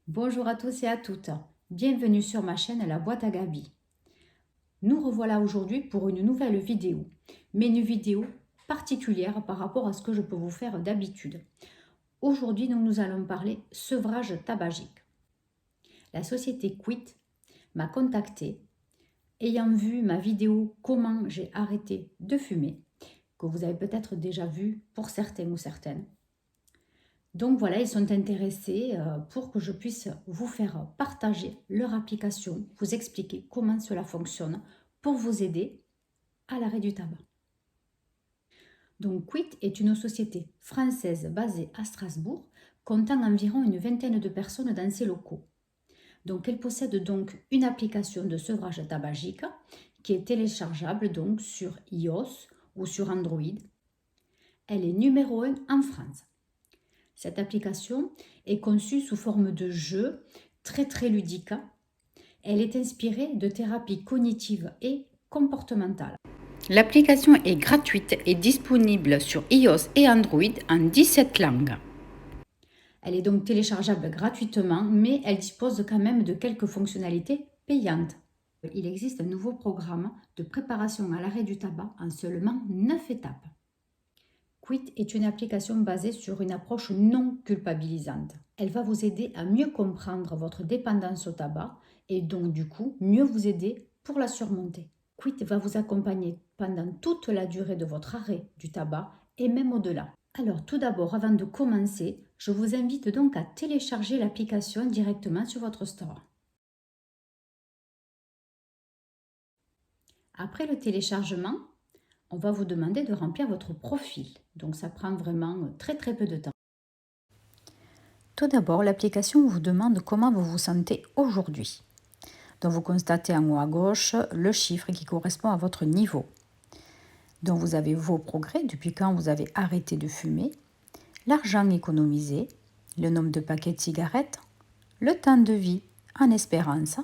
Bonjour à tous et à toutes, bienvenue sur ma chaîne La Boîte à Gaby. Nous revoilà aujourd'hui pour une nouvelle vidéo, mais une vidéo particulière par rapport à ce que je peux vous faire d'habitude. Aujourd'hui, nous allons parler sevrage tabagique. La société Quit m'a contacté, ayant vu ma vidéo Comment j'ai arrêté de fumer, que vous avez peut-être déjà vu pour certains ou certaines. Donc voilà, ils sont intéressés pour que je puisse vous faire partager leur application, vous expliquer comment cela fonctionne pour vous aider à l'arrêt du tabac. Donc Quit est une société française basée à Strasbourg, comptant environ une vingtaine de personnes dans ses locaux. Donc elle possède donc une application de sevrage tabagique qui est téléchargeable donc sur iOS ou sur Android. Elle est numéro 1 en France. Cette application est conçue sous forme de jeu très ludique. Elle est inspirée de thérapies cognitives et comportementales. L'application est gratuite et disponible sur iOS et Android en 17 langues. Elle est donc téléchargeable gratuitement, mais elle dispose quand même de quelques fonctionnalités payantes. Il existe un nouveau programme de préparation à l'arrêt du tabac en seulement 9 étapes. Quit est une application basée sur une approche non culpabilisante. Elle va vous aider à mieux comprendre votre dépendance au tabac et donc du coup mieux vous aider pour la surmonter. Quit va vous accompagner pendant toute la durée de votre arrêt du tabac et même au-delà. Alors tout d'abord, avant de commencer, je vous invite donc à télécharger l'application directement sur votre store. Après le téléchargement, on va vous demander de remplir votre profil. Donc ça prend vraiment très peu de temps. Tout d'abord, l'application vous demande comment vous vous sentez aujourd'hui. Donc vous constatez en haut à gauche le chiffre qui correspond à votre niveau. Donc vous avez vos progrès depuis quand vous avez arrêté de fumer, l'argent économisé, le nombre de paquets de cigarettes, le temps de vie en espérance.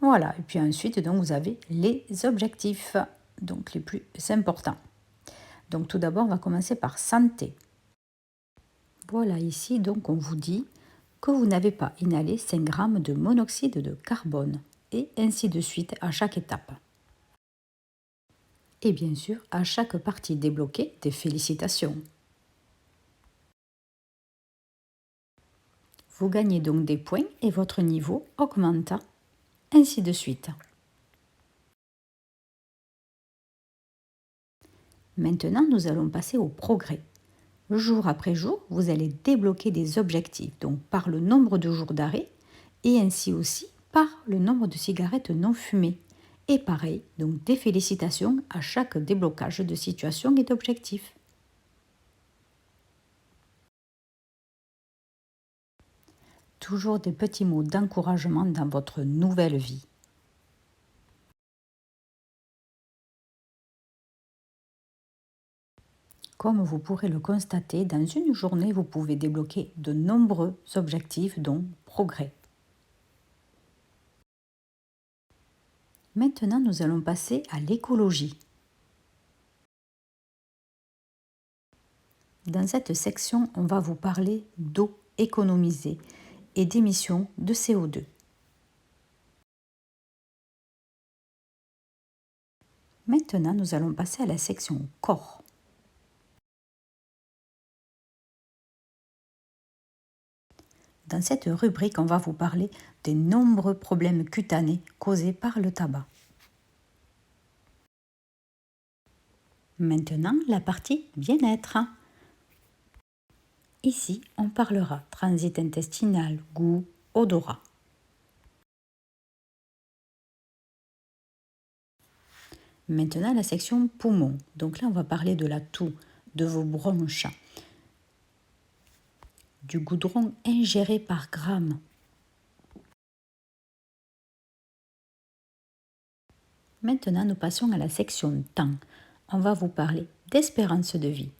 Voilà, et puis ensuite donc vous avez les objectifs, donc les plus importants. Donc tout d'abord, on va commencer par santé. Voilà, ici donc on vous dit que vous n'avez pas inhalé 5 grammes de monoxyde de carbone et ainsi de suite à chaque étape. Et bien sûr, à chaque partie débloquée, des félicitations. Vous gagnez donc des points et votre niveau augmente, ainsi de suite. Maintenant, nous allons passer au progrès. Jour après jour, vous allez débloquer des objectifs, donc par le nombre de jours d'arrêt et ainsi aussi par le nombre de cigarettes non fumées. Et pareil, donc des félicitations à chaque déblocage de situation et d'objectif. Toujours des petits mots d'encouragement dans votre nouvelle vie. Comme vous pourrez le constater, dans une journée, vous pouvez débloquer de nombreux objectifs, dont progrès. Maintenant, nous allons passer à l'écologie. Dans cette section, on va vous parler d'eau économisée et d'émissions de CO2. Maintenant, nous allons passer à la section corps. Dans cette rubrique, on va vous parler des nombreux problèmes cutanés causés par le tabac. Maintenant, la partie bien-être. Ici, on parlera transit intestinal, goût, odorat. Maintenant, la section poumons. Donc là, on va parler de la toux, de vos bronches, du goudron ingéré par gramme. Maintenant, nous passons à la section temps. On va vous parler d'espérance de vie.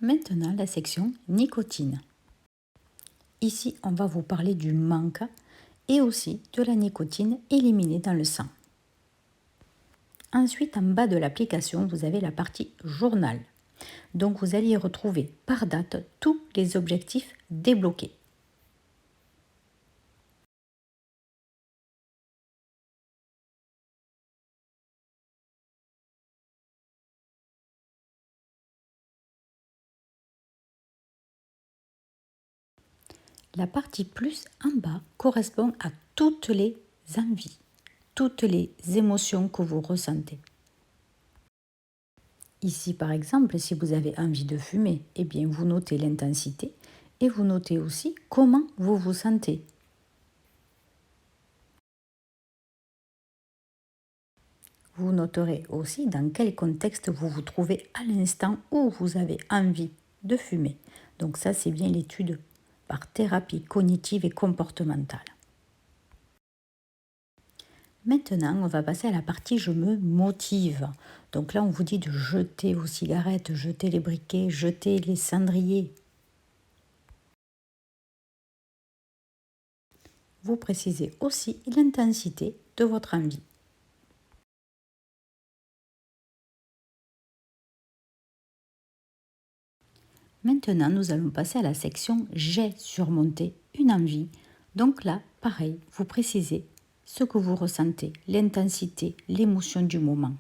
Maintenant, la section nicotine. Ici, on va vous parler du manque et aussi de la nicotine éliminée dans le sang. Ensuite, en bas de l'application, vous avez la partie journal. Donc, vous allez y retrouver par date tous les objectifs débloqués. La partie plus en bas correspond à toutes les envies, toutes les émotions que vous ressentez. Ici, par exemple, si vous avez envie de fumer, eh bien, vous notez l'intensité et vous notez aussi comment vous vous sentez. Vous noterez aussi dans quel contexte vous vous trouvez à l'instant où vous avez envie de fumer. Donc ça, c'est bien l'étude par thérapie cognitive et comportementale. Maintenant, on va passer à la partie « Je me motive ». Donc là, on vous dit de jeter vos cigarettes, jeter les briquets, jeter les cendriers. Vous précisez aussi l'intensité de votre envie. Maintenant, nous allons passer à la section « J'ai surmonté une envie ». Donc là, pareil, vous précisez ce que vous ressentez, l'intensité, l'émotion du moment.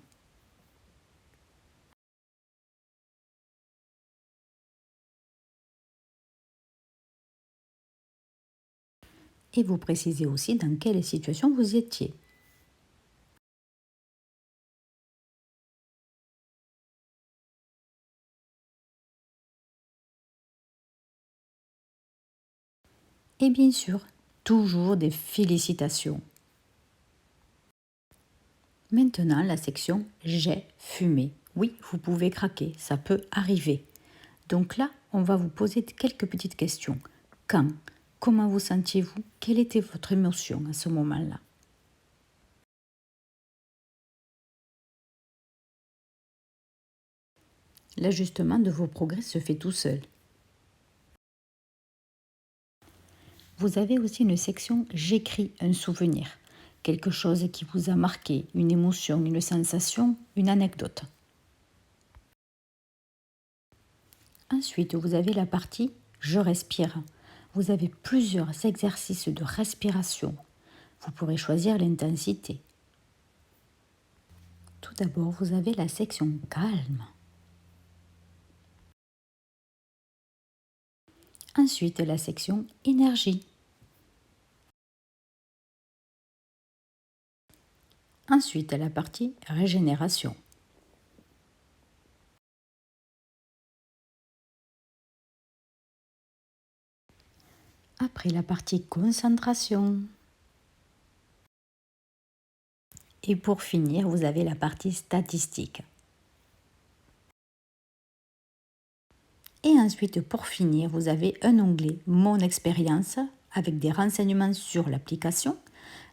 Et vous précisez aussi dans quelle situation vous étiez. Et bien sûr, toujours des félicitations. Maintenant, la section « J'ai fumé ». Oui, vous pouvez craquer, ça peut arriver. Donc là, on va vous poser quelques petites questions. Quand? Comment vous sentiez-vous? Quelle était votre émotion à ce moment-là? L'ajustement de vos progrès se fait tout seul. Vous avez aussi une section « J'écris un souvenir », quelque chose qui vous a marqué, une émotion, une sensation, une anecdote. Ensuite, vous avez la partie « Je respire ». Vous avez plusieurs exercices de respiration. Vous pourrez choisir l'intensité. Tout d'abord, vous avez la section « Calme ». Ensuite, la section « Énergie ». Ensuite, la partie « Régénération ». Après la partie « Concentration ». Et pour finir, vous avez la partie « Statistique ». Et ensuite, pour finir, vous avez un onglet « Mon expérience » avec des renseignements sur l'application,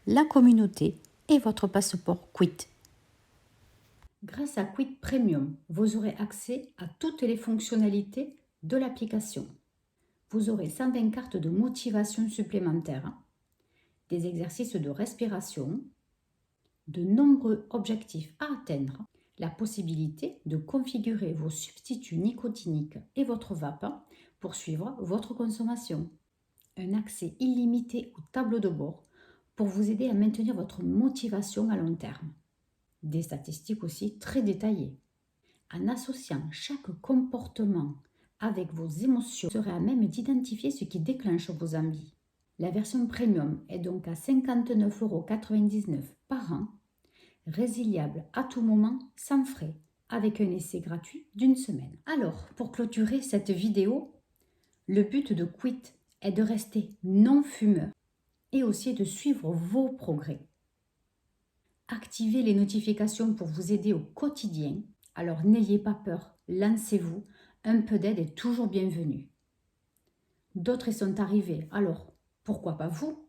la communauté et votre passeport Quit. Grâce à Quit Premium, vous aurez accès à toutes les fonctionnalités de l'application. Vous aurez 120 cartes de motivation supplémentaires, des exercices de respiration, de nombreux objectifs à atteindre, la possibilité de configurer vos substituts nicotiniques et votre vape pour suivre votre consommation, un accès illimité au tableau de bord pour vous aider à maintenir votre motivation à long terme, des statistiques aussi très détaillées. En associant chaque comportement avec vos émotions, vous serez à même d'identifier ce qui déclenche vos envies. La version premium est donc à 59,99 € par an, résiliable à tout moment sans frais, avec un essai gratuit d'1 semaine. Alors, pour clôturer cette vidéo, le but de Quit est de rester non-fumeur et aussi de suivre vos progrès. Activez les notifications pour vous aider au quotidien. Alors n'ayez pas peur, lancez-vous, un peu d'aide est toujours bienvenu. D'autres y sont arrivés, alors pourquoi pas vous?